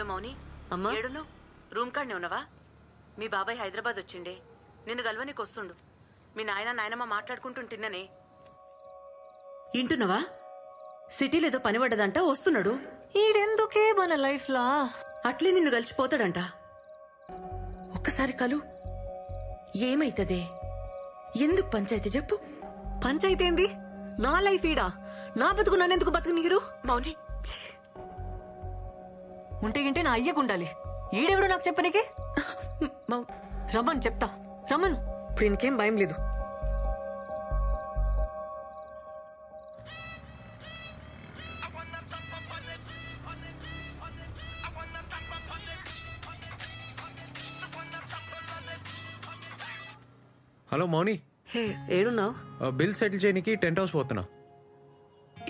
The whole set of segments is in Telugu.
హలో మౌని. అమ్మా ఏడును రూమ్ కాడనే ఉన్నావా? మీ బాబాయ్ హైదరాబాద్ వచ్చిండే, నిన్ను గల్వనీకి వస్తుండు. మీ నాయనమ్మ మాట్లాడుకుంటుంటిన్ననే. ఇంటున్నావా? సిటీలో ఏదో పని పడ్డదంట, వస్తున్నాడు. ఈడెందుకే మన లైఫ్ లా అట్లే నిన్ను కలిసిపోతాడంట. ఒక్కసారి కలు. ఏమైతదే? ఎందుకు పంచాయతీ చెప్పు. పంచాయతీ ఏంది? నా లైఫ్ ఈడా, నా బతుకు నన్నెందుకు బతుకు నీరు? మౌని ఉంటే గింటే నా అయ్యకుండాలి. ఈడెవడు నాకు చెప్పనీకి? రమ్మను చెప్తా, రమ్మను. ఇప్పుడు ఇంకేం భయం లేదు. హలో మౌని. హే ఏడున్నావు? బిల్ సెటిల్ చేయడానికి టెంట్ హౌస్ పోతున్నా.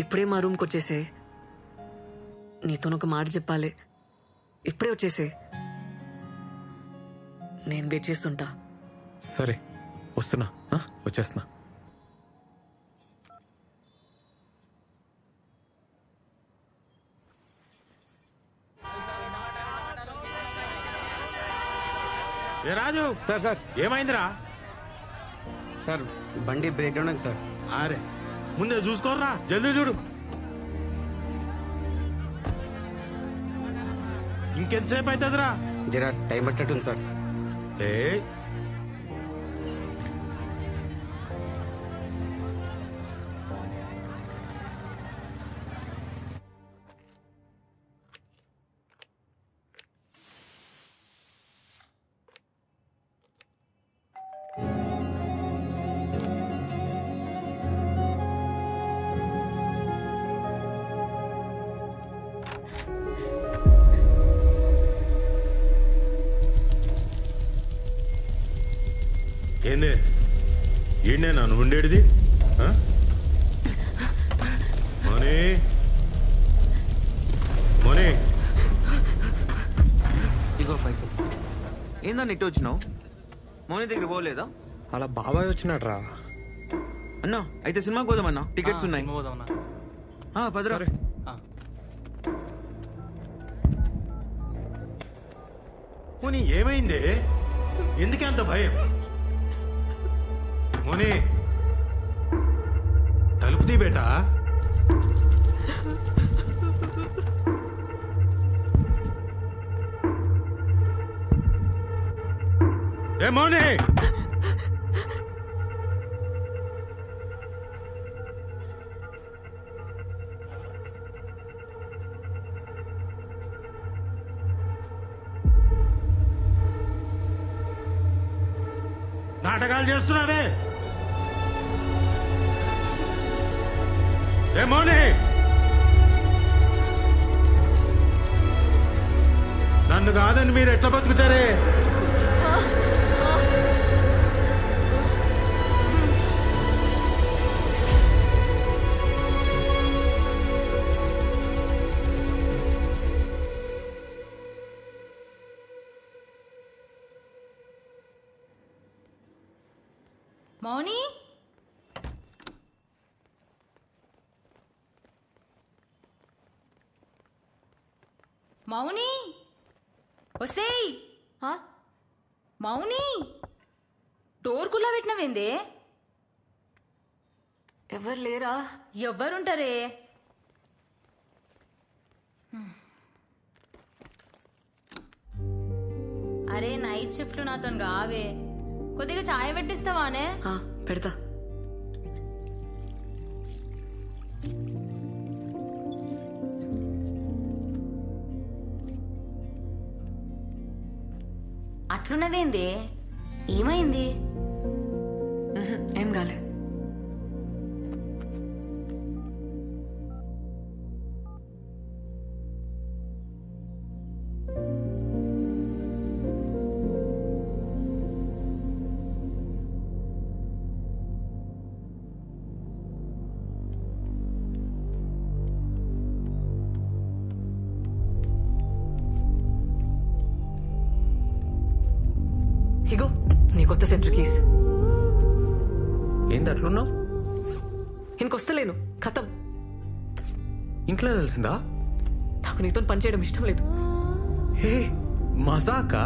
ఇప్పుడే మా రూమ్కి వచ్చేసే. నీతోనొక మాట చెప్పాలి. ఇప్పుడే వచ్చేసే, నేను వెయిట్ చేస్తుంటా. సరే వస్తున్నా, వచ్చేస్తున్నా. ఏ రాజు. సార్ సార్ ఏమైందిరా? సార్ బండి బ్రేక్ డౌన్ అయింది సార్. అరే ముందే చూసుకోర్రా, జల్దీ చూడు. ఇంకెంతసేపు అవుతుందిరా? జరా టైం పట్టట్టుంది సార్. ఏ ఏందే ఈయనే నన్ను ఉండేది? మోనీ మోనీ, ఇగో పైసలు. ఏందన్న ఇటు వచ్చినావు? మోనీ దగ్గర పోలేదా? అలా బాబాయ్ వచ్చినాడు రా. అన్నా అయితే సినిమాకి పోదామన్నా, టికెట్స్ ఉన్నాయి. పదరా. మోనీ ఏమైంది? ఎందుకే అంత భయం? మోనీ తలుపు తీ బేటా. ఏ మోనీ, నాటకాలు చేస్తున్నావే? ఏ మోనీ, నన్ను కాదని మీరు ఎట్లా బతుకుతారే? మౌని, మౌని వసేయ్. మౌని డోర్ కుల్లా పెట్టినవేందే? ఎవరు లేరా? ఎవ్వరుంటారే? అరే నైట్ షిఫ్ట్ నాతో కావే, కొద్దిగా చాయ్ పెట్టిస్తావానే? పెడతా. అట్లున్నవేంది? ఏమైంది? ఏం కాలే. ఇగో నీ కొత్త సెంటర్ కీస్. ఏంది అట్లున్నావు? ఇంకొస్తలేను, ఖతం. ఇంట్లో తెలిసిందా? నాకు నీతో పనిచేయడం ఇష్టం లేదు. హే మజాకా?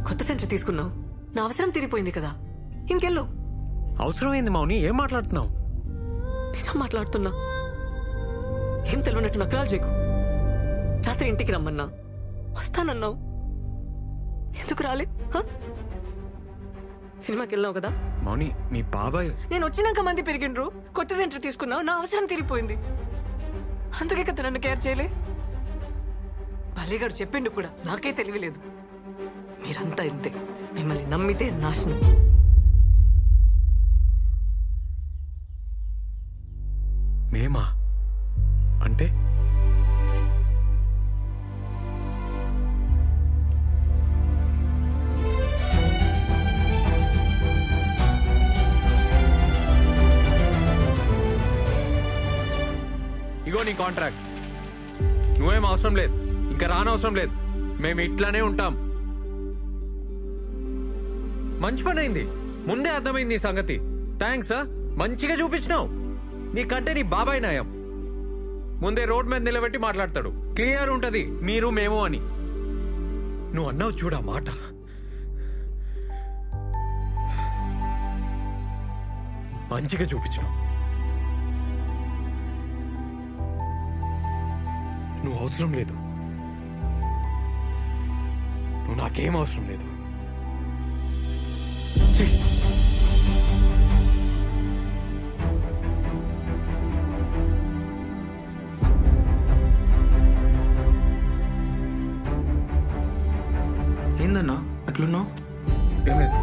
కొత్త సెంటర్ తీసుకున్నావు, నా అవసరం తీరిపోయింది కదా, ఇంకెళ్ళు. అవసరమైంది మౌని, ఏం మాట్లాడుతున్నావు? నిజం మాట్లాడుతున్నా. ఏం తెలియనట్టు నకరాలు చేయకు. రాత్రి ఇంటికి రమ్మన్నా, వస్తానన్నావు, ఎందుకు రాలే? సినిమాకి వెళ్ళావు కదా. మౌని మీ బాబాయ్. నేను వచ్చినాక మంది పెరిగిండ్రు, కొత్త సెంటర్ తీసుకున్నావు, నా అవసరం తీరిపోయింది. అందుకే కదా నన్ను కేర్ చేయలే. బలిగాడు చెప్పిండు కూడా, నాకే తెలియలేదు. మీరంతా ఇంతే, మిమ్మల్ని నమ్మితే నాశనం. మేమా అంటే? ఇగో నీ కాంట్రాక్ట్, నువ్వేం అవసరం లేదు, ఇంకా రానవసరం లేదు, మేము ఇట్లానే ఉంటాం. మంచి పని అయింది, ముందే అర్థమైంది ఈ సంగతి. థ్యాంక్స్. మంచిగా చూపించినావు. నీకంటే నీ బాబాయ్ నయం. ముందే రోడ్ మీద నిలబెట్టి మాట్లాడతాడు, క్లియర్ ఉంటది మీరు మేము అని. నువ్వు అన్నావు చూడా మాట. మంచిగా చూపించినావు. నువ్వు అవసరం లేదు, నువ్వు నాకేం అవసరం లేదు. ఛీ! ఏందన్నా అట్లున్నావు? ఏం లేదు.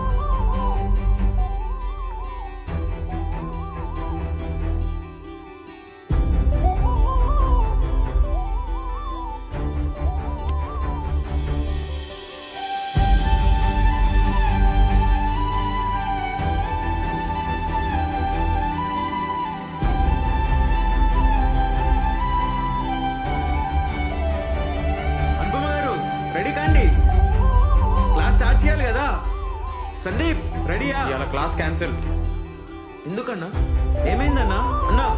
అనుపమ గారు రెడీ కాండి, క్లాస్ స్టార్ట్ చేయాలి కదా. సందీప్ రెడీయా? ఇవాళ క్లాస్ క్యాన్సిల్. ఎందుకన్నా? ఏమైందన్నా? అన్నా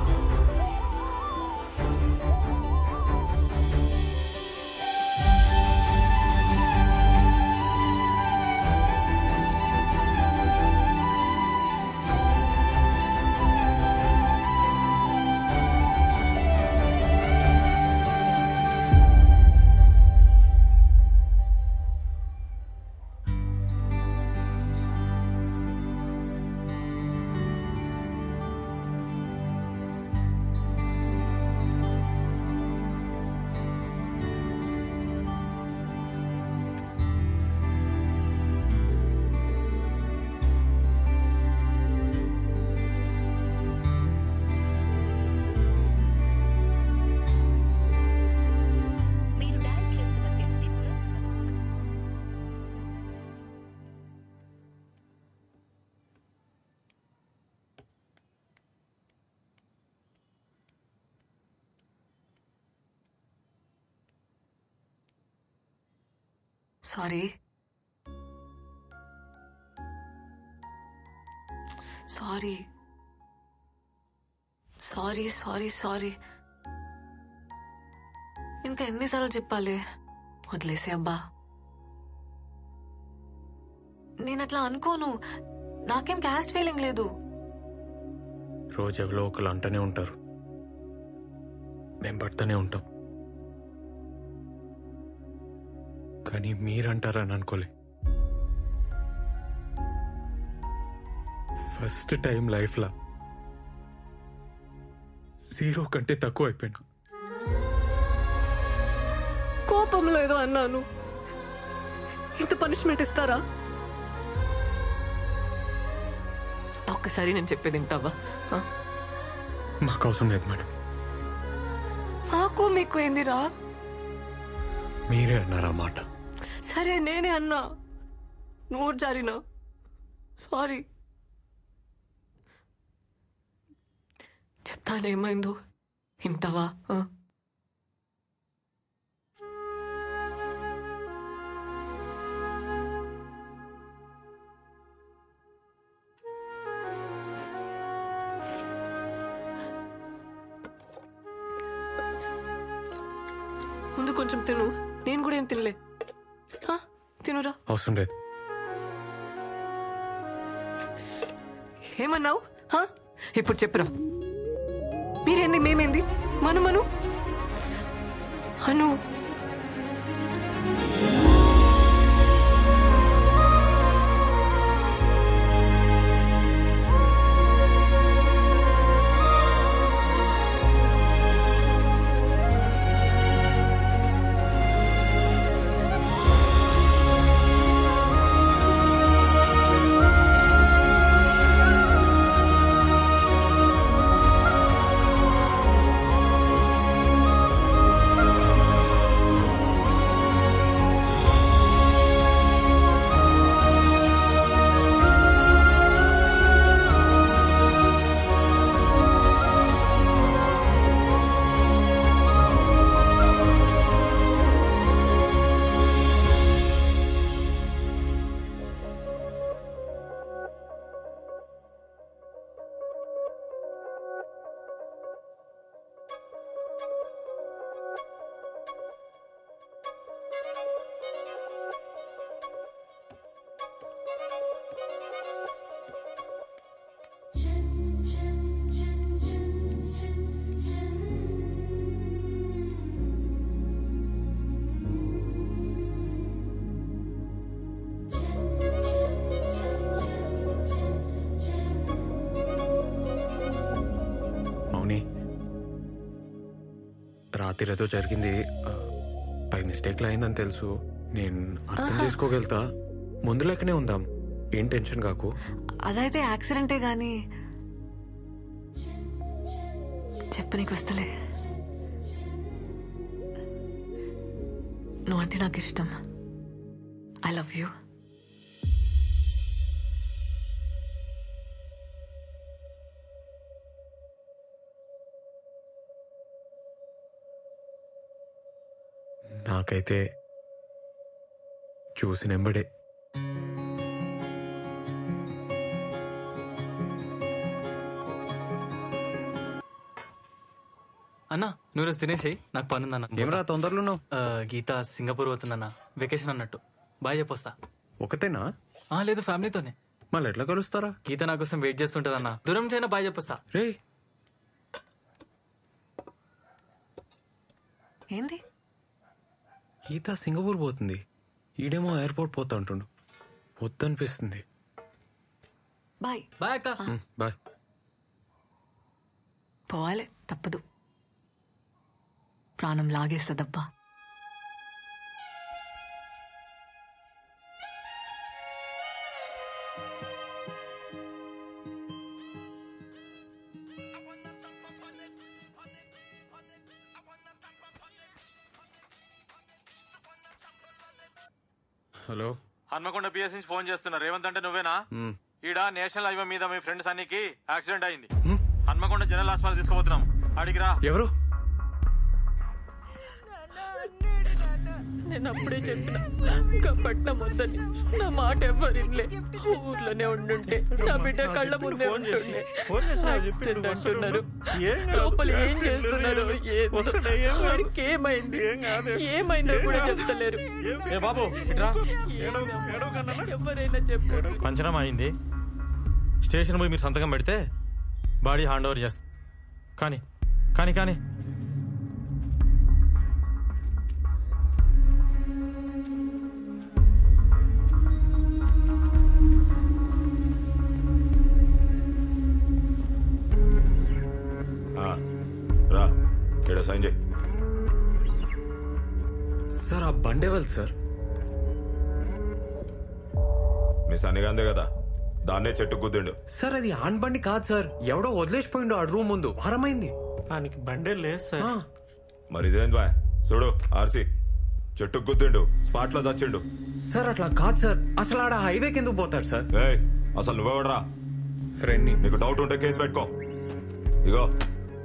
sorry. Sorry sorry sorry sorry. ఇంకా ఎన్నిసార్లు చెప్పాలి? వదిలేసే అబ్బా. నేను అట్లా అనుకోను, నాకేం క్యాస్ట్ ఫీలింగ్ లేదు. రోజు ఎవరో ఒకరు అంటూనే ఉంటారు, మేం పడుతూనే ఉంటాం. కానీ మీరంటారని అనుకోలే. ఫస్ట్ టైం లైఫ్లో 0 కంటే తక్కువ అయిపోయినా. కోపంలో ఏదో అన్నాను, ఇంత పనిష్మెంట్ ఇస్తారా? ఒక్కసారి నేను చెప్పేది వింటావా? మాకు అవసరం లేదు మేడం. మాకు మీకు ఏందిరా? మీరే అన్నారా మాట. సరే నేనే అన్నా, నోరు జారినా. సారీ. చెప్తానేమైందో వింటావా? ముందు కొంచెం తిను. నేను కూడా ఏం తినలే. తినురా. అవసరం లేదు. ఏమన్నావు? ఇప్పుడు చెప్పురా. మీరేంది మేమేంది? మను అను. రాత్రి ఏదో జరిగింది, బై మిస్టేక్లో అయిందని తెలుసు. నేను అర్థం చేసుకోగలుగుతా. ముందు లెక్కనే ఉందాం, ఏం టెన్షన్ కాకు. అదైతే యాక్సిడెంటే గాని చెప్పనీకి వస్తలే. నువ్వు అంటే నాకు ఇష్టం. I love you. నాకైతే చూసినెంబడే అన్నా నువ్వు తినేసేయి, నాకు పని ఉందన్న. ఏమరా తొందరలో? గీత సింగపూర్ పోతుందన్న, వెకేషన్ అన్నట్టు. బాయ్ చెప్పొస్తా. ఒకతేనా? లేదు, ఫ్యామిలీతోనే. మళ్ళీ ఎట్లా కలుస్తారా? గీత నా కోసం వెయిట్ చేస్తుంటదన్న. దూరం చైనా బాయ్ చెప్పొస్తా. రే ఏంది? గీత సింగపూర్ పోతుంది, ఈడేమో ఎయిర్పోర్ట్ పోతా అంటుండు. వద్దనిపిస్తుంది. బాయ్. బాయ్ అక్క. బాయ్. పోవాలే, తప్పదు. ప్రాణం లాగేస్తదబ్బా. హలో, హన్మకొండ పిఎస్ నుంచి ఫోన్ చేస్తున్నా. రేవంత్ అంటే నువ్వేనా? ఈడ నేషనల్ హైవే మీద మీ ఫ్రెండ్ సన్నీకి యాక్సిడెంట్ అయింది. హన్మకొండ జనరల్ హాస్పిటల్ తీసుకుపోతున్నాం. అడిగిరా. ఎవరు? నేను అప్పుడే చెప్పిన పట్నం వద్దని. నా మాట ఎవరిలే. ఊర్లోనే ఉండుంటే నా బిడ్డ కళ్ళ ముందే ఉంటుండే. యాక్సిడెంట్ అంటున్నారు. లోపల ఏం చేస్తున్నారు? ఏమైంది? ఏమైందో కూడా చెప్తలేరు. బాబు ఇట్రా. ఎవరైనా చెప్పారు. పంచనామా అయింది. స్టేషన్ పోయి మీరు సంతకం పెడితే బాడీ హ్యాండ్ ఓవర్ చేస్తా. కానీ కానీ కానీ రా, ఇక్కడ సైన్ చేయి. సార్ ఆ బండేవల్ సార్. మీ సన్నిగాందే కదా, దాన్నే చెట్టు గుద్దిండు. సార్ అది ఆన్ బండి కాదు సార్, ఎవడో వదిలేసిపోయిండు ఆ రూమ్ ముందు. వారమైంది. దానికి బండే లేదు సార్. మరి ఇదేంటి బాయ్? చూడు, ఆర్సీ చెట్టు గుద్దిండు, స్పాట్ లో చచ్చిండు. సార్ అట్లా కాదు సార్, అసలు ఆడ హైవేకి ఎందుకు పోతాడు సార్? ఏయ్, అసలు నువ్వెవడరా? ఫ్రెండ్ ని. నీకు డౌట్ ఉంటే కేసు పెట్టుకో. ఇగో,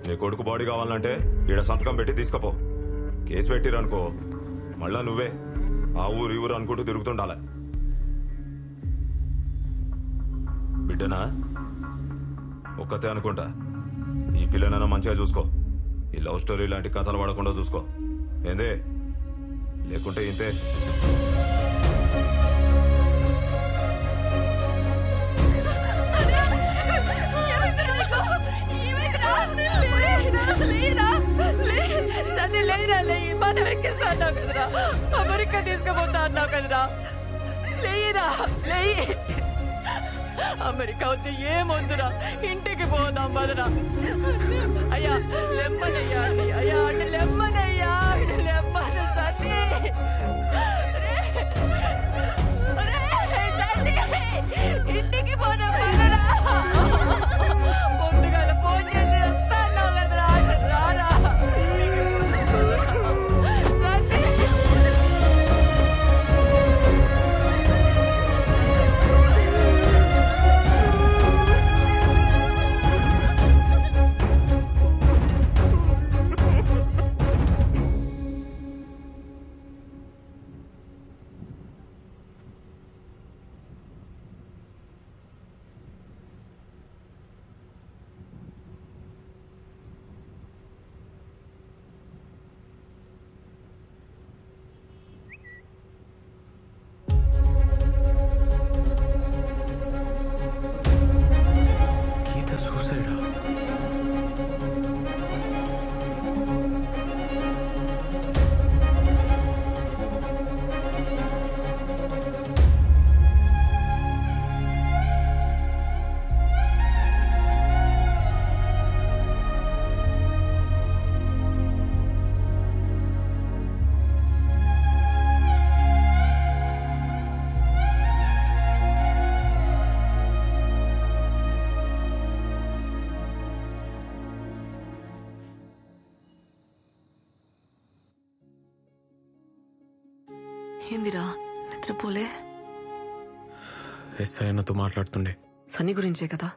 నీ కొడుకు బాడీ కావాలంటే ఈడ సంతకం పెట్టి తీసుకపో. కేసు పెట్టిరనుకో మళ్ళా నువ్వే ఆ ఊరు ఈ ఊరు అనుకుంటూ తిరుగుతుండాల. బిడ్డనా ఒక్కతే అనుకుంటా. ఈ పిల్లనైనా మంచిగా చూసుకో. ఈ లవ్ స్టోరీ లాంటి కథలు పడకుండా చూసుకో. ఏందే, లేకుంటే ఇంతే. సరే లేరా లేయి, మనం ఎక్కిస్తా అన్నావు కదరా, అమెరికా తీసుకుపోతా అన్నావు కదరా, లేయిరా లేయి. అమెరికా వచ్చి ఏమొద్దురా, ఇంటికి పోదాం బదరా. అయ్యా లెమ్మనయ్యా, అయ్యా అంటే లెమ్మనయ్యా, లెమ్మన సతీ. ఇంటికి పోదాం బదరా. పొద్దుగాల ఫోన్ చేసి వస్తా అన్నావు కదరా, రారా. ఏందిరా నిద్రపోలే? ఎస్ఐ అన్నతో మాట్లాడుతుండే. సన్నీ గురించే కదా?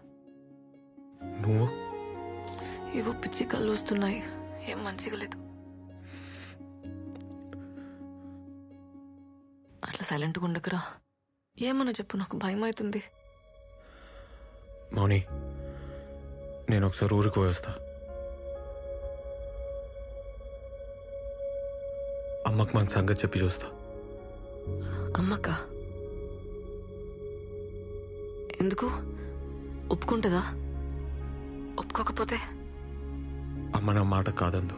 నువ్వు? ఏవో పిచ్చి కళ్ళు వస్తున్నాయి, ఏం మంచిగా లేదు. అట్లా సైలెంట్గా ఉండకరా, ఏమన్నా చెప్పు, నాకు భయం అవుతుంది. మౌని, నేను ఒకసారి ఊరికి పోయేస్తా. అమ్మకు మనకు సంగతి చెప్పి చూస్తా. అమ్మక్క ఎందుకు? ఒప్పుకుంటుందా? ఒప్పుకోకపోతే? అమ్మ నా మాట కాదందు.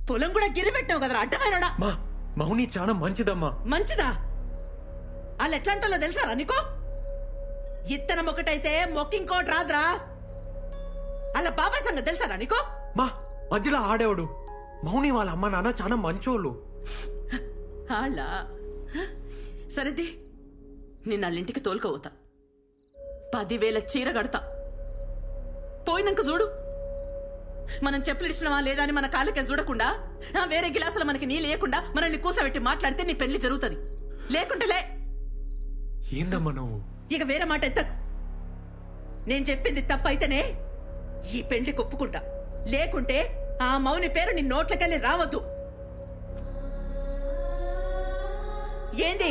పొలం కూడా గిరి పెట్టావు కదరా, అడ్డమైనడా. మౌని చాలా మంచిదమ్మా. మంచిదా? వాళ్ళు ఎట్లాంటో తెలుసారా నీకో? ఇత్తనం ఒకటైతే మొక్కింకోటి రాదురా. అలా బాబాయ్ సంగతి తెలుసారా నీకో? మా మధ్యలో ఆడేవాడు. మౌని వాళ్ళ అమ్మ నాన్న చాలా మంచోళ్ళు. సరేది, నేను వాళ్ళింటికి తోలుకోవతా. 10,000 చీర కడతా. పోయినాక చూడు, మనం చెప్పులు ఇచ్చినవా లేదా అని మన కాళ్ళకే చూడకుండా వేరే గిలాసులు మనకి నీ లేకుండా మనల్ని కూసబెట్టి మాట్లాడితే నీ పెళ్లి జరుగుతుంది. లేకుంటే లే. ఏందమ్మా నువ్వు? ఇక వేరే మాట ఎత్త. నేను చెప్పింది తప్పైతేనే ఈ పెళ్లి ఒప్పుకుంటా, లేకుంటే ఆ మౌని పేరు నీ నోట్లకెళ్ళి రావద్దు. ఏంది?